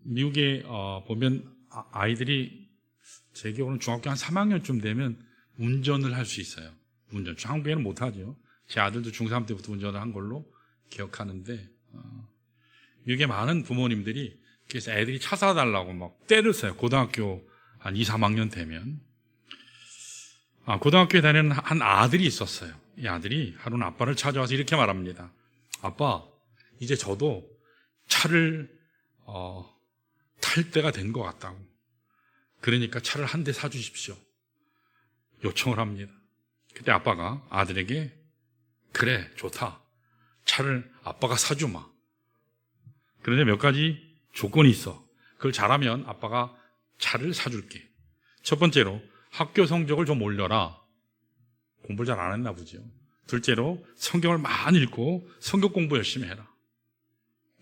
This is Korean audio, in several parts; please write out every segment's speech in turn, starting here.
미국에 보면 아이들이 제 기억으로는 중학교 한 3학년쯤 되면 운전을 할 수 있어요. 운전. 한국에는 못하죠. 제 아들도 중3 때부터 운전을 한 걸로 기억하는데 미국의 많은 부모님들이 그래서 애들이 차 사달라고 막 때를 써요. 고등학교 한 2, 3학년 되면. 고등학교에 다니는 한 아들이 있었어요. 이 아들이 하루는 아빠를 찾아와서 이렇게 말합니다. 아빠, 이제 저도 차를 탈 때가 된 것 같다고. 그러니까 차를 한 대 사주십시오. 요청을 합니다. 그때 아빠가 아들에게 그래, 좋다. 차를 아빠가 사주마. 그런데 몇 가지 조건이 있어. 그걸 잘하면 아빠가 차를 사줄게. 첫 번째로 학교 성적을 좀 올려라. 공부를 잘 안 했나 보죠. 둘째로 성경을 많이 읽고 성경 공부 열심히 해라.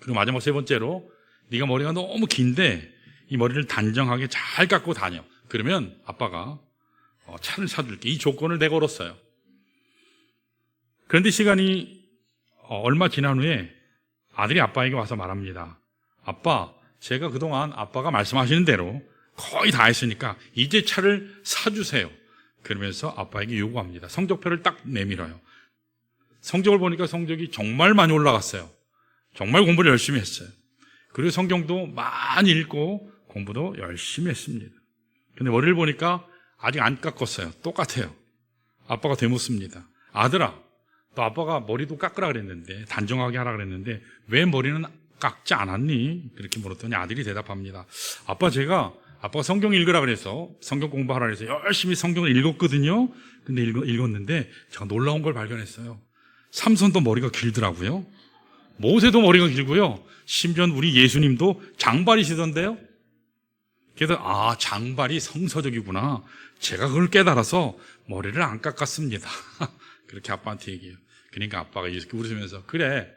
그리고 마지막 세 번째로 네가 머리가 너무 긴데 이 머리를 단정하게 잘 깎고 다녀. 그러면 아빠가 차를 사줄게. 이 조건을 내걸었어요. 그런데 시간이 얼마 지난 후에 아들이 아빠에게 와서 말합니다. 아빠, 제가 그동안 아빠가 말씀하시는 대로 거의 다 했으니까 이제 차를 사주세요. 그러면서 아빠에게 요구합니다. 성적표를 딱 내밀어요. 성적을 보니까 성적이 정말 많이 올라갔어요. 정말 공부를 열심히 했어요. 그리고 성경도 많이 읽고 공부도 열심히 했습니다. 근데 머리를 보니까 아직 안 깎았어요. 똑같아요. 아빠가 되묻습니다. 아들아, 너 아빠가 머리도 깎으라 그랬는데, 단정하게 하라 그랬는데 왜 머리는 깎지 않았니? 그렇게 물었더니 아들이 대답합니다. 아빠, 아빠가 성경 읽으라 그래서 성경 공부하라 그래서 열심히 성경을 읽었거든요. 근데 읽었는데 제가 놀라운 걸 발견했어요. 삼손도 머리가 길더라고요. 모세도 머리가 길고요. 심지어 우리 예수님도 장발이시던데요. 그래서 장발이 성서적이구나. 제가 그걸 깨달아서 머리를 안 깎았습니다. 그렇게 아빠한테 얘기해요. 그러니까 아빠가 이렇게 웃으면서 그래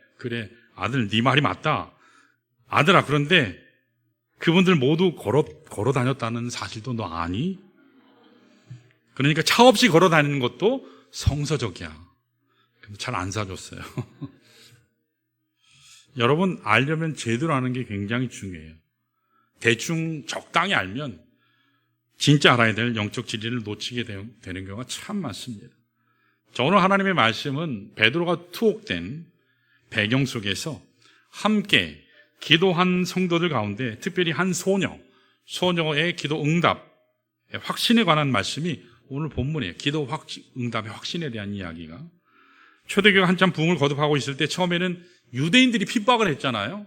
아들 네 말이 맞다. 아들아, 그런데 그분들 모두 걸어 다녔다는 사실도 너 아니? 그러니까 차 없이 걸어 다니는 것도 성서적이야. 잘 안 사줬어요. 여러분, 알려면 제대로 하는 게 굉장히 중요해요. 대충 적당히 알면 진짜 알아야 될 영적 진리를 놓치게 되는 경우가 참 많습니다. 자, 오늘 하나님의 말씀은 베드로가 투옥된 배경 속에서 함께 기도한 성도들 가운데 특별히 한 소녀의 기도 응답, 확신에 관한 말씀이 오늘 본문이에요. 기도 응답의 확신에 대한 이야기가. 초대교회가 한참 부흥을 거듭하고 있을 때 처음에는 유대인들이 핍박을 했잖아요.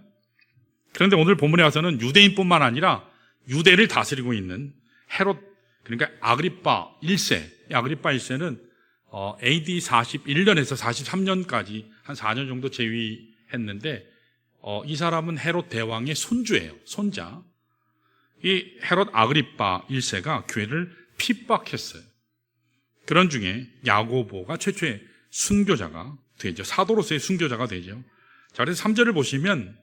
그런데 오늘 본문에 와서는 유대인뿐만 아니라 유대를 다스리고 있는 헤롯, 그러니까 아그리빠 1세. 아그리빠 1세는 AD 41년에서 43년까지 한 4년 정도 재위했는데 이 사람은 헤롯 대왕의 손주예요. 손자. 이 헤롯 아그리빠 1세가 교회를 핍박했어요. 그런 중에 야고보가 최초의 순교자가 되죠. 사도로서의 순교자가 되죠. 자, 그래서 3절을 보시면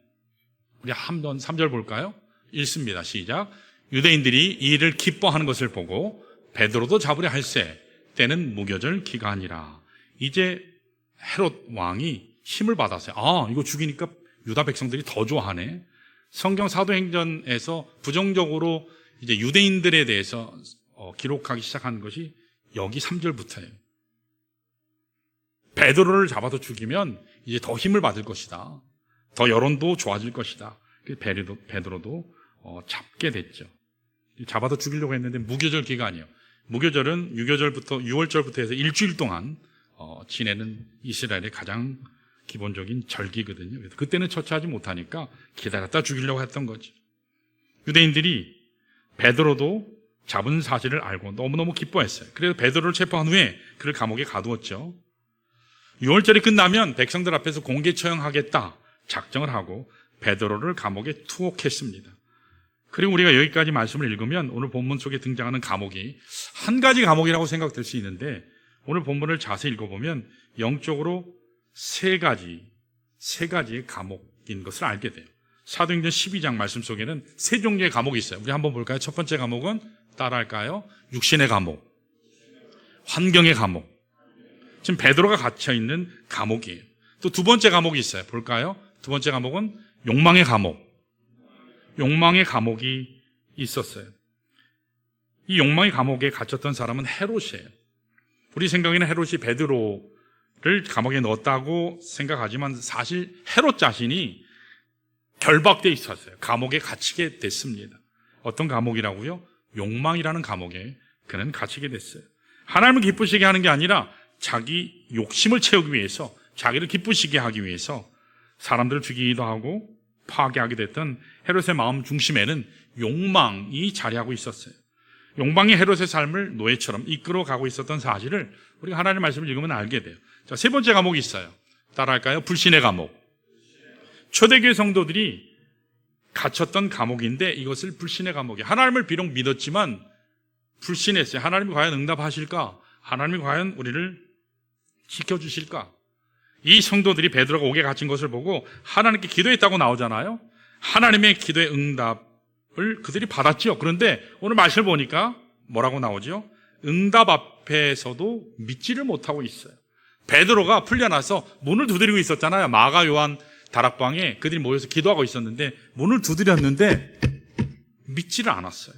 우리 한번 3절 볼까요? 읽습니다. 시작. 유대인들이 이 일을 기뻐하는 것을 보고 베드로도 잡으려 할세 때는 무교절 기간이라. 이제 헤롯 왕이 힘을 받았어요. 이거 죽이니까 유다 백성들이 더 좋아하네. 성경 사도행전에서 부정적으로 이제 유대인들에 대해서 기록하기 시작한 것이 여기 3절부터예요. 베드로를 잡아서 죽이면 이제 더 힘을 받을 것이다. 더 여론도 좋아질 것이다. 그래서 베드로도 잡게 됐죠. 잡아서 죽이려고 했는데 무교절 기간이에요. 무교절은 유교절부터 6월절부터 해서 일주일 동안 지내는 이스라엘의 가장 기본적인 절기거든요. 그래서 그때는 처치하지 못하니까 기다렸다 죽이려고 했던 거죠. 유대인들이 베드로도 잡은 사실을 알고 너무너무 기뻐했어요. 그래서 베드로를 체포한 후에 그를 감옥에 가두었죠. 6월절이 끝나면 백성들 앞에서 공개 처형하겠다 작정을 하고 베드로를 감옥에 투옥했습니다. 그리고 우리가 여기까지 말씀을 읽으면 오늘 본문 속에 등장하는 감옥이 한 가지 감옥이라고 생각될 수 있는데 오늘 본문을 자세히 읽어보면 영적으로 세 가지의 감옥인 것을 알게 돼요. 사도행전 12장 말씀 속에는 세 종류의 감옥이 있어요. 우리 한번 볼까요? 첫 번째 감옥은 따라할까요? 육신의 감옥, 환경의 감옥. 지금 베드로가 갇혀있는 감옥이에요. 또 두 번째 감옥이 있어요. 볼까요? 두 번째 감옥은 욕망의 감옥. 욕망의 감옥이 있었어요. 이 욕망의 감옥에 갇혔던 사람은 헤롯이에요. 우리 생각에는 헤롯이 베드로를 감옥에 넣었다고 생각하지만 사실 헤롯 자신이 결박되어 있었어요. 감옥에 갇히게 됐습니다. 어떤 감옥이라고요? 욕망이라는 감옥에 그는 갇히게 됐어요. 하나님을 기쁘시게 하는 게 아니라 자기 욕심을 채우기 위해서, 자기를 기쁘시게 하기 위해서 사람들을 죽이기도 하고 파괴하게 됐던 헤롯의 마음 중심에는 욕망이 자리하고 있었어요. 욕망이 헤롯의 삶을 노예처럼 이끌어가고 있었던 사실을 우리가 하나님의 말씀을 읽으면 알게 돼요. 자, 세 번째 감옥이 있어요. 따라할까요? 불신의 감옥. 초대교회 성도들이 갇혔던 감옥인데 이것을 불신의 감옥이에요. 하나님을 비록 믿었지만 불신했어요. 하나님이 과연 응답하실까? 하나님이 과연 우리를 지켜주실까? 이 성도들이 베드로가 옥에 갇힌 것을 보고 하나님께 기도했다고 나오잖아요. 하나님의 기도의 응답을 그들이 받았죠. 그런데 오늘 말씀을 보니까 뭐라고 나오죠? 응답 앞에서도 믿지를 못하고 있어요. 베드로가 풀려나서 문을 두드리고 있었잖아요. 마가 요한 다락방에 그들이 모여서 기도하고 있었는데 문을 두드렸는데 믿지를 않았어요.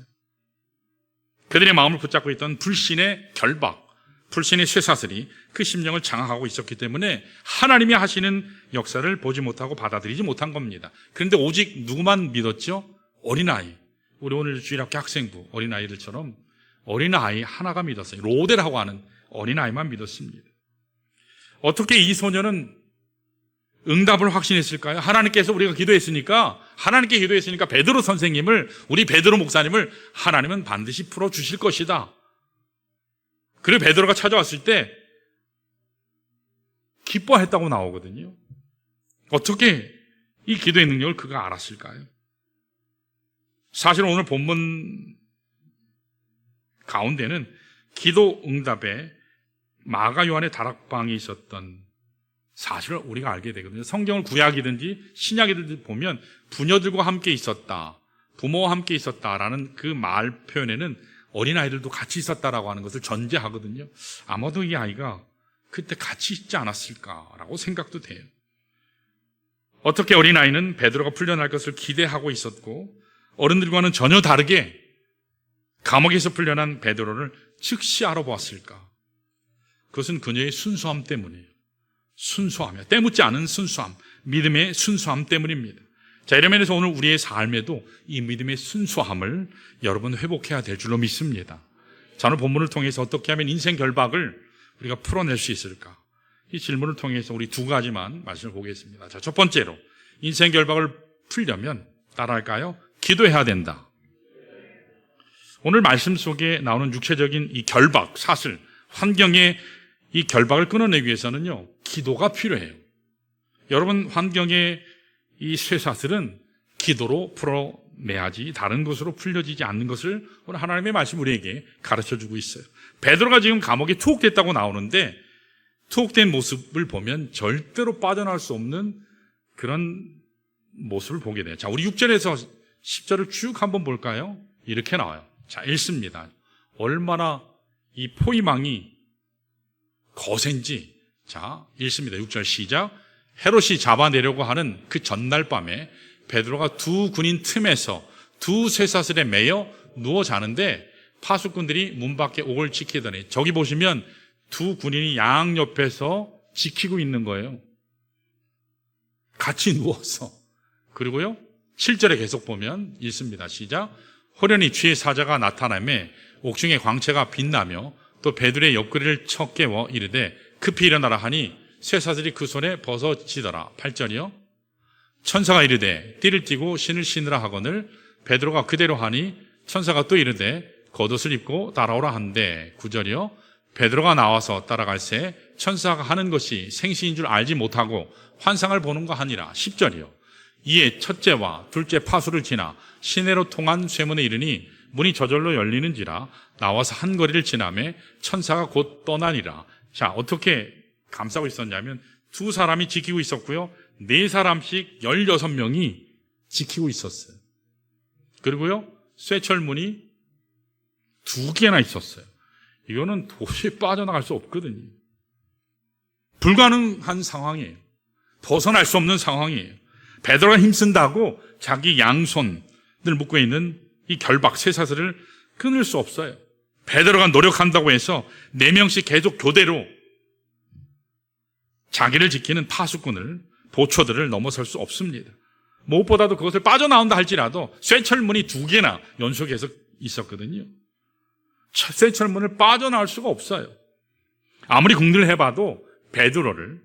그들의 마음을 붙잡고 있던 불신의 결박, 불신의 쇠사슬이 그 심령을 장악하고 있었기 때문에 하나님이 하시는 역사를 보지 못하고 받아들이지 못한 겁니다. 그런데 오직 누구만 믿었죠? 어린아이. 우리 오늘 주일학교 학생부 어린아이들처럼 어린아이 하나가 믿었어요. 로데라고 하는 어린아이만 믿었습니다. 어떻게 이 소녀는 응답을 확신했을까요? 하나님께서 우리가 기도했으니까, 하나님께 기도했으니까 베드로 선생님을, 우리 베드로 목사님을 하나님은 반드시 풀어주실 것이다. 그리고 베드로가 찾아왔을 때 기뻐했다고 나오거든요. 어떻게 이 기도의 능력을 그가 알았을까요? 사실 오늘 본문 가운데는 기도 응답에 마가 요한의 다락방이 있었던 사실을 우리가 알게 되거든요. 성경을 구약이든지 신약이든지 보면 부녀들과 함께 있었다, 부모와 함께 있었다라는 그 말 표현에는 어린아이들도 같이 있었다라고 하는 것을 전제하거든요. 아마도 이 아이가 그때 같이 있지 않았을까라고 생각도 돼요. 어떻게 어린아이는 베드로가 풀려날 것을 기대하고 있었고 어른들과는 전혀 다르게 감옥에서 풀려난 베드로를 즉시 알아보았을까? 그것은 그녀의 순수함 때문이에요. 순수함이에요. 때묻지 않은 순수함, 믿음의 순수함 때문입니다. 자, 이런 면에서 오늘 우리의 삶에도 이 믿음의 순수함을 여러분 회복해야 될 줄로 믿습니다. 자, 오늘 본문을 통해서 어떻게 하면 인생 결박을 우리가 풀어낼 수 있을까? 이 질문을 통해서 우리 두 가지만 말씀을 보겠습니다. 자, 첫 번째로 인생 결박을 풀려면 따라할까요? 기도해야 된다. 오늘 말씀 속에 나오는 육체적인 이 결박, 사슬, 환경의 이 결박을 끊어내기 위해서는요, 기도가 필요해요. 여러분, 환경의 이 쇠사슬은 기도로 풀어내야지 다른 것으로 풀려지지 않는 것을 오늘 하나님의 말씀 우리에게 가르쳐주고 있어요. 베드로가 지금 감옥에 투옥됐다고 나오는데 투옥된 모습을 보면 절대로 빠져나올 수 없는 그런 모습을 보게 돼요. 자, 우리 6절에서 10절을 쭉 한번 볼까요? 이렇게 나와요. 자, 읽습니다. 얼마나 이 포위망이 거센지. 자, 읽습니다. 6절 시작. 헤롯이 잡아내려고 하는 그 전날 밤에 베드로가 두 군인 틈에서 두 쇠사슬에 매여 누워 자는데 파수꾼들이 문 밖에 옥을 지키더니, 저기 보시면 두 군인이 양옆에서 지키고 있는 거예요. 같이 누워서. 그리고요, 7절에 계속 보면 읽습니다. 시작. 호련히 주의 사자가 나타나매 옥중의 광채가 빛나며 또 베드로의 옆구리를 쳐 깨워 이르되 급히 일어나라 하니 쇠사슬이 그 손에 벗어지더라. 8절이요. 천사가 이르되 띠를 띠고 신을 신으라 하거늘 베드로가 그대로 하니 천사가 또 이르되 겉옷을 입고 따라오라 한대. 9절이요. 베드로가 나와서 따라갈새 천사가 하는 것이 생시인 줄 알지 못하고 환상을 보는가 하니라. 10절이요. 이에 첫째와 둘째 파수를 지나 시내로 통한 쇠문에 이르니 문이 저절로 열리는지라 나와서 한 거리를 지나매 천사가 곧 떠나니라. 자, 어떻게 감싸고 있었냐면 두 사람이 지키고 있었고요, 네 사람씩 16명이 지키고 있었어요. 그리고요, 쇠철문이 2개나 있었어요. 이거는 도저히 빠져나갈 수 없거든요. 불가능한 상황이에요. 벗어날 수 없는 상황이에요. 베드로가 힘쓴다고 자기 양손, 묶고 있는 이 결박, 쇠사슬을 끊을 수 없어요. 베드로가 노력한다고 해서 4명씩 계속 교대로 자기를 지키는 파수꾼을, 보초들을 넘어설 수 없습니다. 무엇보다도 그것을 빠져나온다 할지라도 쇠철문이 2개나 연속해서 있었거든요. 쇠철문을 빠져나올 수가 없어요. 아무리 궁리를 해봐도 베드로를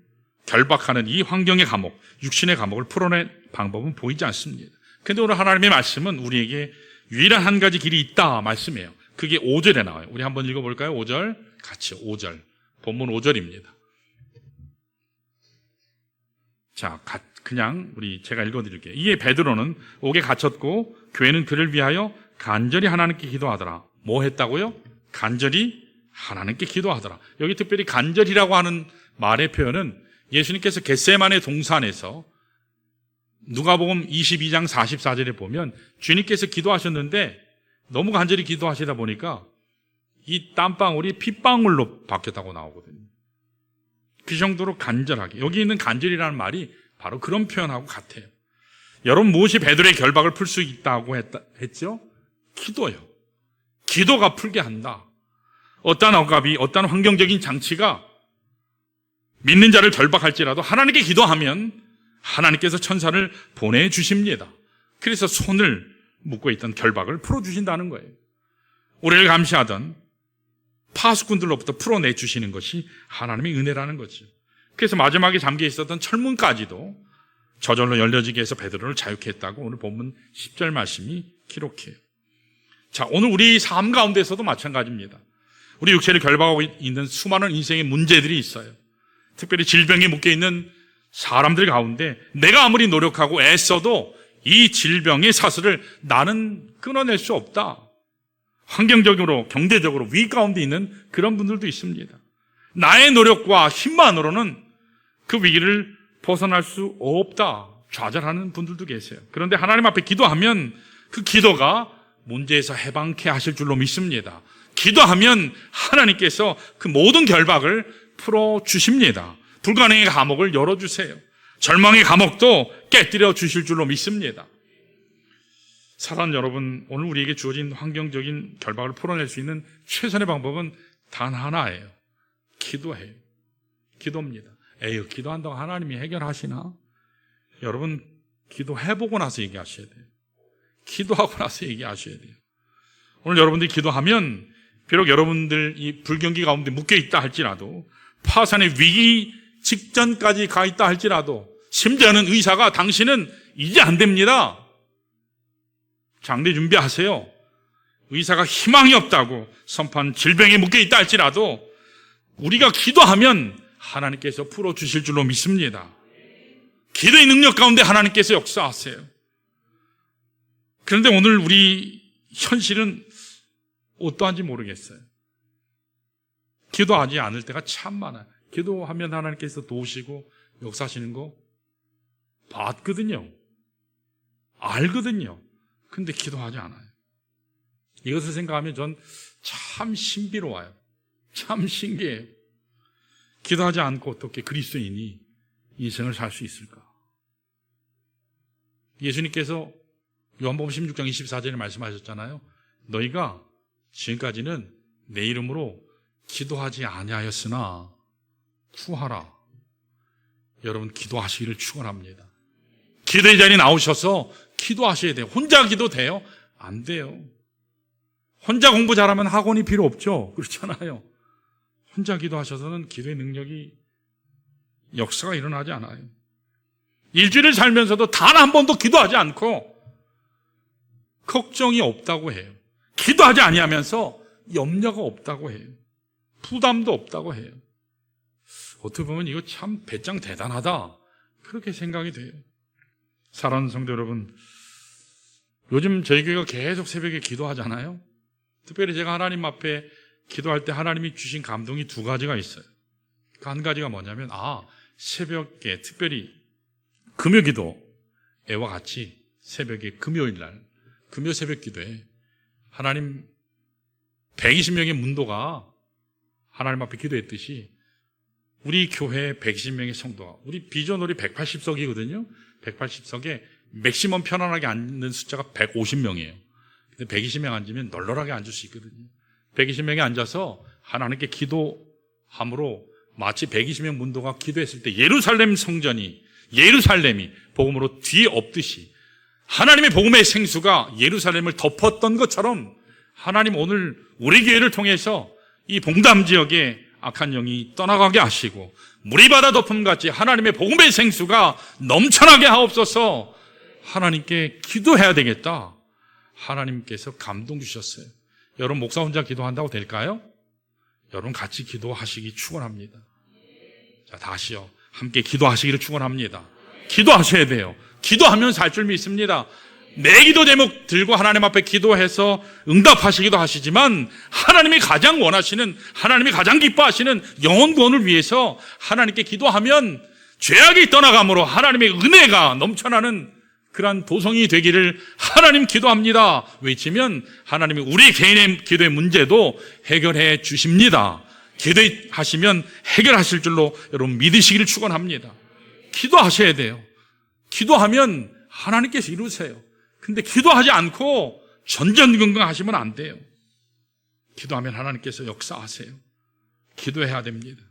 결박하는 이 환경의 감옥, 육신의 감옥을 풀어낼 방법은 보이지 않습니다. 그런데 오늘 하나님의 말씀은 우리에게 유일한 한 가지 길이 있다 말씀이에요. 그게 5절에 나와요. 우리 한번 읽어볼까요? 5절 같이 5절. 본문 5절입니다. 자, 그냥 제가 읽어드릴게요. 이에 베드로는 옥에 갇혔고 교회는 그를 위하여 간절히 하나님께 기도하더라. 뭐 했다고요? 간절히 하나님께 기도하더라. 여기 특별히 간절히라고 하는 말의 표현은 예수님께서 겟세마네 동산에서 누가복음 22장 44절에 보면 주님께서 기도하셨는데 너무 간절히 기도하시다 보니까 이 땀방울이 핏방울로 바뀌었다고 나오거든요. 그 정도로 간절하게. 여기 있는 간절이라는 말이 바로 그런 표현하고 같아요. 여러분, 무엇이 베드로의 결박을 풀 수 있다고 했죠? 기도요. 기도가 풀게 한다. 어떠한 억압이, 어떠한 환경적인 장치가 믿는 자를 결박할지라도 하나님께 기도하면 하나님께서 천사를 보내주십니다. 그래서 손을 묶고 있던 결박을 풀어주신다는 거예요. 우리를 감시하던 파수꾼들로부터 풀어내주시는 것이 하나님의 은혜라는 거죠. 그래서 마지막에 잠겨 있었던 철문까지도 저절로 열려지게 해서 베드로를 자유케 했다고 오늘 본문 10절 말씀이 기록해요. 자, 오늘 우리 삶 가운데서도 마찬가지입니다. 우리 육체를 결박하고 있는 수많은 인생의 문제들이 있어요. 특별히 질병에 묶여있는 사람들 가운데 내가 아무리 노력하고 애써도 이 질병의 사슬을 나는 끊어낼 수 없다. 환경적으로, 경제적으로 위 가운데 있는 그런 분들도 있습니다. 나의 노력과 힘만으로는 그 위기를 벗어날 수 없다. 좌절하는 분들도 계세요. 그런데 하나님 앞에 기도하면 그 기도가 문제에서 해방케 하실 줄로 믿습니다. 기도하면 하나님께서 그 모든 결박을 풀어주십니다. 불가능의 감옥을 열어주세요. 절망의 감옥도 깨뜨려 주실 줄로 믿습니다. 사랑 여러분, 오늘 우리에게 주어진 환경적인 결박을 풀어낼 수 있는 최선의 방법은 단 하나예요. 기도해요. 기도입니다. 에휴, 기도한다고 하나님이 해결하시나? 여러분, 기도해보고 나서 얘기하셔야 돼요. 기도하고 나서 얘기하셔야 돼요. 오늘 여러분들이 기도하면 비록 여러분들 이 불경기 가운데 묶여있다 할지라도, 파산의 위기 직전까지 가 있다 할지라도, 심지어는 의사가 당신은 이제 안 됩니다, 장례 준비하세요, 의사가 희망이 없다고 선포한 질병에 묶여있다 할지라도 우리가 기도하면 하나님께서 풀어주실 줄로 믿습니다. 기도의 능력 가운데 하나님께서 역사하세요. 그런데 오늘 우리 현실은 어떠한지 모르겠어요. 기도하지 않을 때가 참 많아요. 기도하면 하나님께서 도우시고 역사하시는 거 봤거든요. 알거든요. 근데 기도하지 않아요. 이것을 생각하면 전 참 신비로워요. 참 신기해요. 기도하지 않고 어떻게 그리스도인이 인생을 살 수 있을까? 예수님께서 요한복음 16장 24절에 말씀하셨잖아요. 너희가 지금까지는 내 이름으로 기도하지 아니하였으나 구하라. 여러분, 기도하시기를 축원합니다. 기도의 자리에 나오셔서 기도하셔야 돼요. 혼자 기도 돼요? 안 돼요. 혼자 공부 잘하면 학원이 필요 없죠. 그렇잖아요. 혼자 기도하셔서는 기도의 능력이, 역사가 일어나지 않아요. 일주일을 살면서도 단 한 번도 기도하지 않고 걱정이 없다고 해요. 기도하지 아니하면서 염려가 없다고 해요. 부담도 없다고 해요. 어떻게 보면 이거 참 배짱 대단하다, 그렇게 생각이 돼요. 사랑하는 성도 여러분, 요즘 저희 교회가 계속 새벽에 기도하잖아요. 특별히 제가 하나님 앞에 기도할 때 하나님이 주신 감동이 2가지가 있어요. 그 한 가지가 뭐냐면, 새벽에 특별히 금요 기도회와 같이 새벽에 금요일날 금요 새벽 기도에 하나님 120명의 문도가 하나님 앞에 기도했듯이 우리 교회 120명의 성도가, 우리 비전홀이 180석이거든요. 180석에 맥시멈 편안하게 앉는 숫자가 150명이에요. 근데 120명 앉으면 널널하게 앉을 수 있거든요. 120명이 앉아서 하나님께 기도함으로 마치 120명 문도가 기도했을 때 예루살렘이 복음으로 뒤엎듯이 하나님의 복음의 생수가 예루살렘을 덮었던 것처럼 하나님 오늘 우리 교회를 통해서 이 봉담 지역에 악한 영이 떠나가게 하시고 물이 바다 덮음같이 하나님의 복음의 생수가 넘쳐나게 하옵소서. 하나님께 기도해야 되겠다. 하나님께서 감동 주셨어요. 여러분 목사 혼자 기도한다고 될까요? 여러분 같이 기도하시기 축원합니다. 자, 다시요. 함께 기도하시기를 축원합니다. 기도하셔야 돼요. 기도하면 살 줄 믿습니다. 내 기도 제목 들고 하나님 앞에 기도해서 응답하시기도 하시지만 하나님이 가장 원하시는, 하나님이 가장 기뻐하시는 영혼 구원을 위해서 하나님께 기도하면 죄악이 떠나감으로 하나님의 은혜가 넘쳐나는 그러한 도성이 되기를 하나님 기도합니다 외치면 하나님이 우리 개인의 기도의 문제도 해결해 주십니다. 기도하시면 해결하실 줄로 여러분 믿으시기를 축원합니다. 기도하셔야 돼요. 기도하면 하나님께서 이루세요. 근데 기도하지 않고 전전긍긍 하시면 안 돼요. 기도하면 하나님께서 역사하세요. 기도해야 됩니다.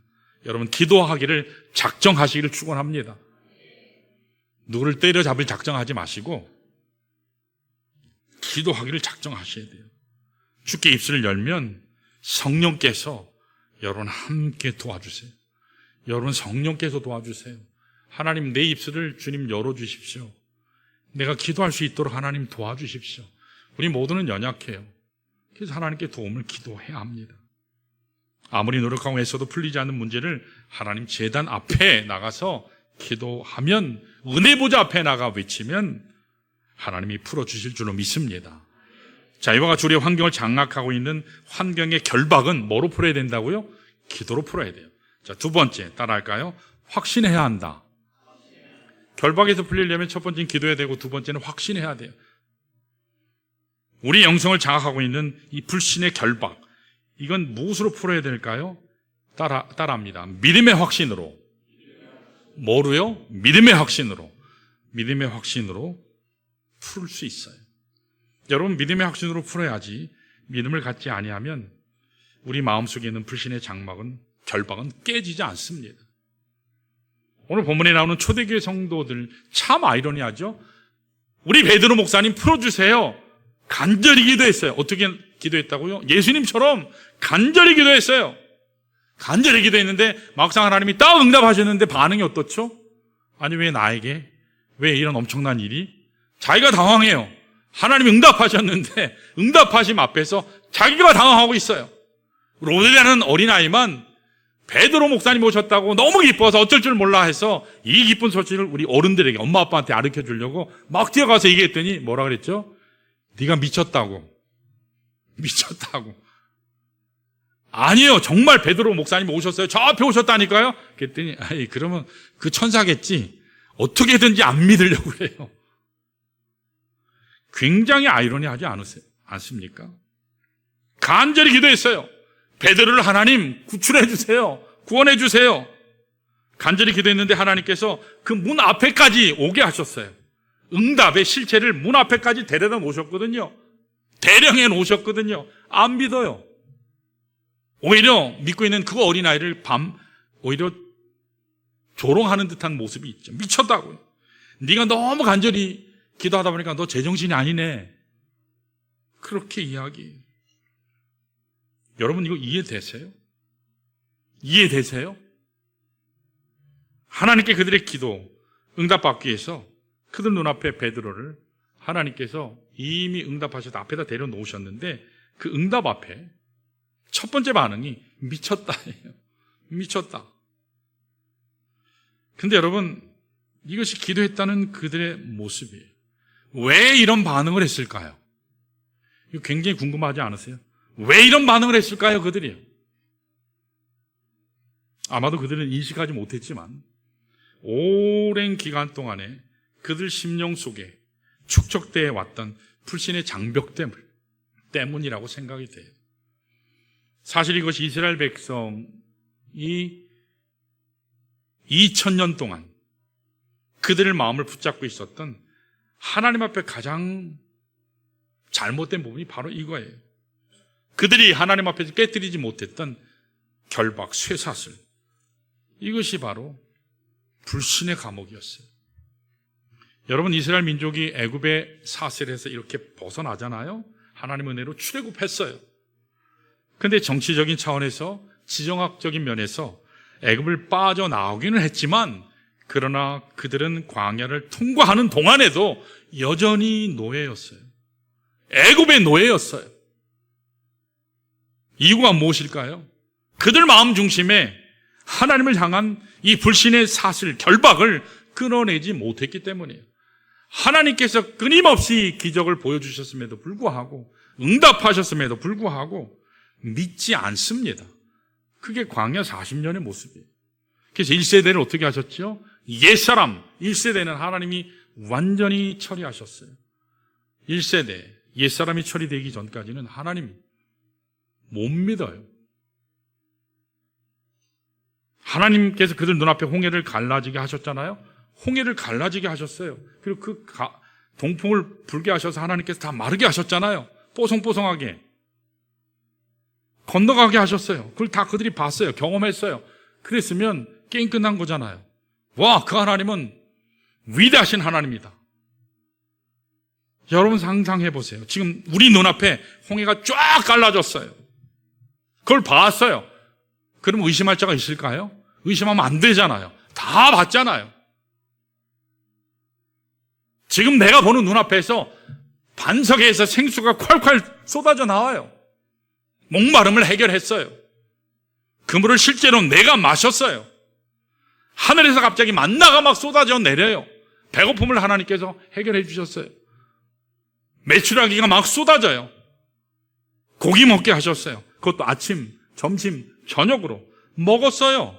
여러분 기도하기를 작정하시기를 축원합니다. 누구를 때려잡을 작정하지 마시고 기도하기를 작정하셔야 돼요. 주께 입술을 열면 성령께서 여러분 함께 도와주세요. 여러분 성령께서 도와주세요. 하나님 내 입술을 주님 열어주십시오. 내가 기도할 수 있도록 하나님 도와주십시오. 우리 모두는 연약해요. 그래서 하나님께 도움을 기도해야 합니다. 아무리 노력하고 애써도 풀리지 않는 문제를 하나님 제단 앞에 나가서 기도하면 은혜 보좌 앞에 나가 외치면 하나님이 풀어주실 줄로 믿습니다. 자, 이와 같이 우리의 환경을 장악하고 있는 환경의 결박은 뭐로 풀어야 된다고요? 기도로 풀어야 돼요. 자, 두 번째 따라할까요? 확신해야 한다. 결박에서 풀리려면 첫 번째는 기도해야 되고 두 번째는 확신해야 돼요. 우리 영성을 장악하고 있는 이 불신의 결박, 이건 무엇으로 풀어야 될까요? 따라합니다. 믿음의 확신으로. 뭐로요? 믿음의 확신으로. 믿음의 확신으로 풀 수 있어요. 여러분 믿음의 확신으로 풀어야지 믿음을 갖지 아니하면 우리 마음속에 있는 불신의 결박은 깨지지 않습니다. 오늘 본문에 나오는 초대교회 성도들 참 아이러니하죠. 우리 베드로 목사님 풀어주세요. 간절히 기도했어요. 어떻게 기도했다고요? 예수님처럼 간절히 기도했어요. 간절히 기도했는데 막상 하나님이 딱 응답하셨는데 반응이 어떻죠? 아니 왜 나에게? 왜 이런 엄청난 일이? 자기가 당황해요. 하나님이 응답하셨는데 응답하심 앞에서 자기가 당황하고 있어요. 로데라는 어린아이만 베드로 목사님 오셨다고 너무 기뻐서 어쩔 줄 몰라 해서 이 기쁜 소식을 우리 어른들에게 엄마 아빠한테 가르쳐 주려고 막 뛰어가서 얘기했더니 뭐라 그랬죠? 네가 미쳤다고. 아니에요. 정말 베드로 목사님 오셨어요. 저 앞에 오셨다니까요. 그랬더니 그러면 그 천사겠지. 어떻게든지 안 믿으려고 그래요. 굉장히 아이러니하지 않습니까? 간절히 기도했어요. 베드로를 하나님 구출해 주세요. 구원해 주세요. 간절히 기도했는데 하나님께서 그 문 앞에까지 오게 하셨어요. 응답의 실체를 문 앞에까지 데려다 놓으셨거든요. 대령해 놓으셨거든요. 안 믿어요. 오히려 믿고 있는 그 어린아이를 오히려 조롱하는 듯한 모습이 있죠. 미쳤다고요. 네가 너무 간절히 기도하다 보니까 너 제정신이 아니네. 그렇게 이야기해요. 여러분 이거 이해되세요? 이해되세요? 하나님께 그들의 기도 응답받기 위해서 그들 눈앞에 베드로를 하나님께서 이미 응답하셔서 앞에다 데려놓으셨는데 그 응답 앞에 첫 번째 반응이 미쳤다예요. 미쳤다. 근데 여러분 이것이 기도했다는 그들의 모습이에요. 왜 이런 반응을 했을까요? 이거 굉장히 궁금하지 않으세요? 왜 이런 반응을 했을까요? 그들이요. 아마도 그들은 인식하지 못했지만 오랜 기간 동안에 그들 심령 속에 축적되어 왔던 불신의 장벽 때문이라고 생각이 돼요. 사실 이것이 이스라엘 백성이 2000년 동안 그들의 마음을 붙잡고 있었던 하나님 앞에 가장 잘못된 부분이 바로 이거예요. 그들이 하나님 앞에서 깨뜨리지 못했던 결박, 쇠사슬, 이것이 바로 불신의 감옥이었어요. 여러분, 이스라엘 민족이 애굽의 사슬에서 이렇게 벗어나잖아요. 하나님 은혜로 출애굽했어요. 그런데 정치적인 차원에서, 지정학적인 면에서 애굽을 빠져나오기는 했지만, 그러나 그들은 광야를 통과하는 동안에도 여전히 노예였어요. 애굽의 노예였어요. 이유가 무엇일까요? 그들 마음 중심에 하나님을 향한 이 불신의 사슬, 결박을 끊어내지 못했기 때문이에요. 하나님께서 끊임없이 기적을 보여주셨음에도 불구하고, 응답하셨음에도 불구하고 믿지 않습니다. 그게 광야 40년의 모습이에요. 그래서 1세대를 어떻게 하셨죠? 옛사람 1세대는 하나님이 완전히 처리하셨어요. 1세대 옛사람이 처리되기 전까지는 하나님 못 믿어요. 하나님께서 그들 눈앞에 홍해를 갈라지게 하셨잖아요. 홍해를 갈라지게 하셨어요. 그리고 그 동풍을 불게 하셔서 하나님께서 다 마르게 하셨잖아요. 뽀송뽀송하게 건너가게 하셨어요. 그걸 다 그들이 봤어요. 경험했어요. 그랬으면 게임 끝난 거잖아요. 와, 그 하나님은 위대하신 하나님이다. 여러분 상상해 보세요. 지금 우리 눈앞에 홍해가 쫙 갈라졌어요. 그걸 봤어요. 그럼 의심할 자가 있을까요? 의심하면 안 되잖아요. 다 봤잖아요. 지금 내가 보는 눈앞에서 반석에서 생수가 콸콸 쏟아져 나와요. 목마름을 해결했어요. 그 물을 실제로 내가 마셨어요. 하늘에서 갑자기 만나가 막 쏟아져 내려요. 배고픔을 하나님께서 해결해 주셨어요. 메추라기가 막 쏟아져요. 고기 먹게 하셨어요. 그것도 아침, 점심, 저녁으로 먹었어요.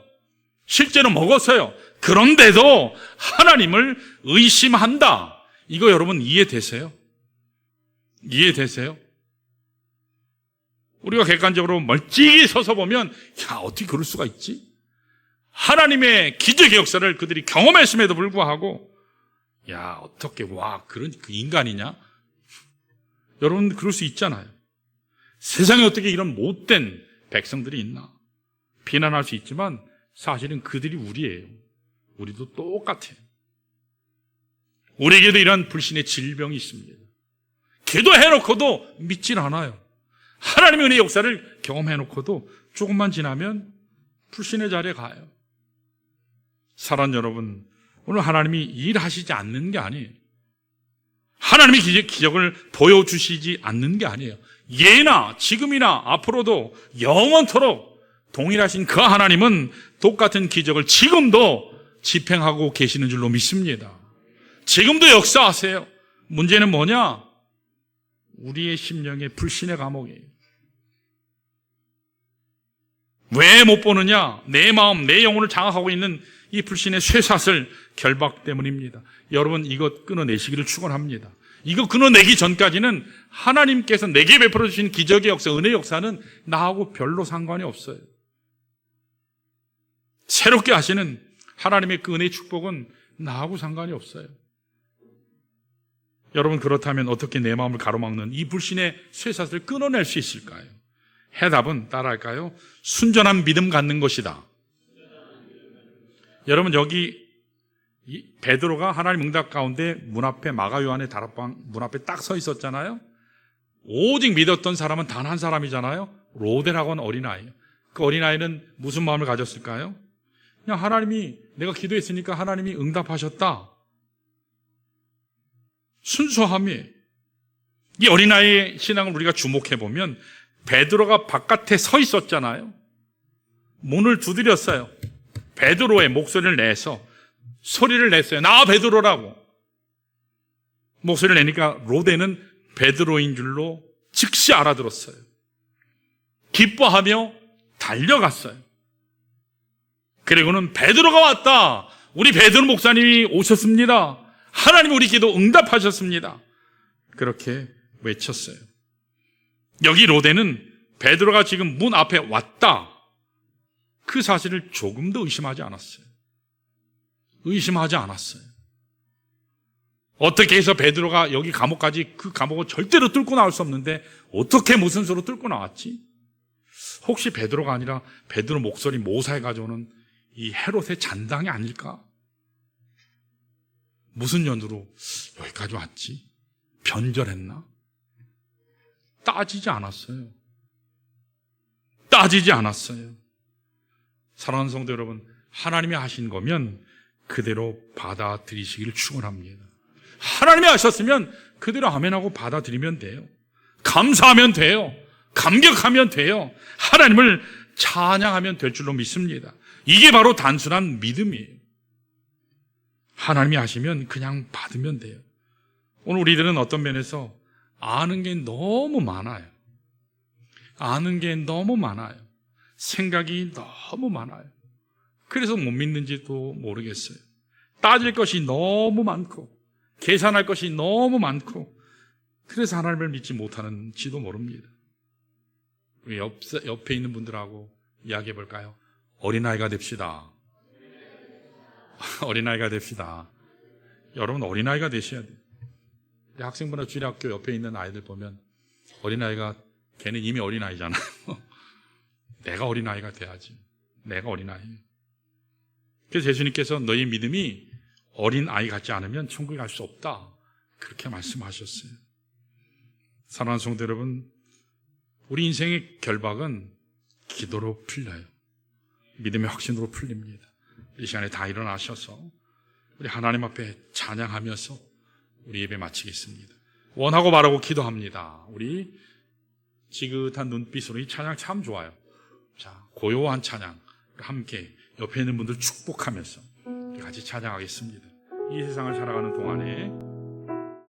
실제로 먹었어요. 그런데도 하나님을 의심한다. 이거 여러분 이해되세요? 이해되세요? 우리가 객관적으로 멀찍이 서서 보면, 야, 어떻게 그럴 수가 있지? 하나님의 기적의 역사를 그들이 경험했음에도 불구하고, 야, 어떻게, 와, 그런 그 인간이냐? 여러분, 그럴 수 있잖아요. 세상에 어떻게 이런 못된 백성들이 있나? 비난할 수 있지만, 사실은 그들이 우리예요. 우리도 똑같아요. 우리에게도 이런 불신의 질병이 있습니다. 기도해놓고도 믿질 않아요. 하나님의 은혜의 역사를 경험해놓고도 조금만 지나면 불신의 자리에 가요. 사랑 여러분, 오늘 하나님이 일하시지 않는 게 아니에요. 하나님이 기적을 보여주시지 않는 게 아니에요. 예나 지금이나 앞으로도 영원토록 동일하신 그 하나님은 똑같은 기적을 지금도 집행하고 계시는 줄로 믿습니다. 지금도 역사하세요. 문제는 뭐냐? 우리의 심령의 불신의 감옥이에요. 왜 못 보느냐? 내 마음, 내 영혼을 장악하고 있는 이 불신의 쇠사슬 결박 때문입니다. 여러분, 이것 끊어내시기를 축원합니다. 이거 끊어내기 전까지는 하나님께서 내게 베풀어 주신 기적의 역사, 은혜의 역사는 나하고 별로 상관이 없어요. 새롭게 하시는 하나님의 그 은혜의 축복은 나하고 상관이 없어요. 여러분, 그렇다면 어떻게 내 마음을 가로막는 이 불신의 쇠사슬을 끊어낼 수 있을까요? 해답은 따라할까요? 순전한 믿음 갖는 것이다. 여러분, 여기 베드로가 하나님 응답 가운데 문 앞에 마가 요한의 다락방 문 앞에 딱 서 있었잖아요. 오직 믿었던 사람은 단 한 사람이잖아요. 로데라고 하는 어린아이예요. 그 어린아이는 무슨 마음을 가졌을까요? 그냥 하나님이, 내가 기도했으니까 하나님이 응답하셨다. 순수함이에요. 이 어린아이의 신앙을 우리가 주목해보면 베드로가 바깥에 서 있었잖아요. 문을 두드렸어요. 베드로의 목소리를 내서 소리를 냈어요. 나 베드로라고. 목소리를 내니까 로데는 베드로인 줄로 즉시 알아들었어요. 기뻐하며 달려갔어요. 그리고는 베드로가 왔다. 우리 베드로 목사님이 오셨습니다. 하나님 우리 기도 응답하셨습니다. 그렇게 외쳤어요. 여기 로데는 베드로가 지금 문 앞에 왔다, 그 사실을 조금도 의심하지 않았어요. 의심하지 않았어요. 어떻게 해서 베드로가 여기 감옥까지, 그 감옥을 절대로 뚫고 나올 수 없는데 어떻게 무슨 수로 뚫고 나왔지? 혹시 베드로가 아니라 베드로 목소리 모사에 가져오는 이 헤롯의 잔당이 아닐까? 무슨 연으로 여기까지 왔지? 변절했나? 따지지 않았어요. 따지지 않았어요. 사랑하는 성도 여러분, 하나님이 하신 거면 그대로 받아들이시기를 축원합니다. 하나님이 하셨으면 그대로 아멘하고 받아들이면 돼요. 감사하면 돼요. 감격하면 돼요. 하나님을 찬양하면 될 줄로 믿습니다. 이게 바로 단순한 믿음이에요. 하나님이 하시면 그냥 받으면 돼요. 오늘 우리들은 어떤 면에서 아는 게 너무 많아요. 아는 게 너무 많아요. 생각이 너무 많아요. 그래서 못 믿는지도 모르겠어요. 따질 것이 너무 많고 계산할 것이 너무 많고 그래서 하나님을 믿지 못하는지도 모릅니다. 우리 옆에 있는 분들하고 이야기해 볼까요? 어린아이가 됩시다. 어린아이가 됩시다. 여러분 어린아이가 되셔야 돼요. 학생부나 주일학교 옆에 있는 아이들 보면 어린아이가 걔는 이미 어린아이잖아요. 내가 어린아이가 돼야지. 내가 어린아이예요. 그래서 예수님께서 너희 믿음이 어린아이 같지 않으면 천국에 갈 수 없다. 그렇게 말씀하셨어요. 사랑하는 성도 여러분, 우리 인생의 결박은 기도로 풀려요. 믿음의 확신으로 풀립니다. 이 시간에 다 일어나셔서 우리 하나님 앞에 찬양하면서 우리 예배 마치겠습니다. 원하고 바라고 기도합니다. 우리 지긋한 눈빛으로 이 찬양 참 좋아요. 자, 고요한 찬양 함께 옆에 있는 분들 축복하면서 같이 찬양하겠습니다. 이 세상을 살아가는 동안에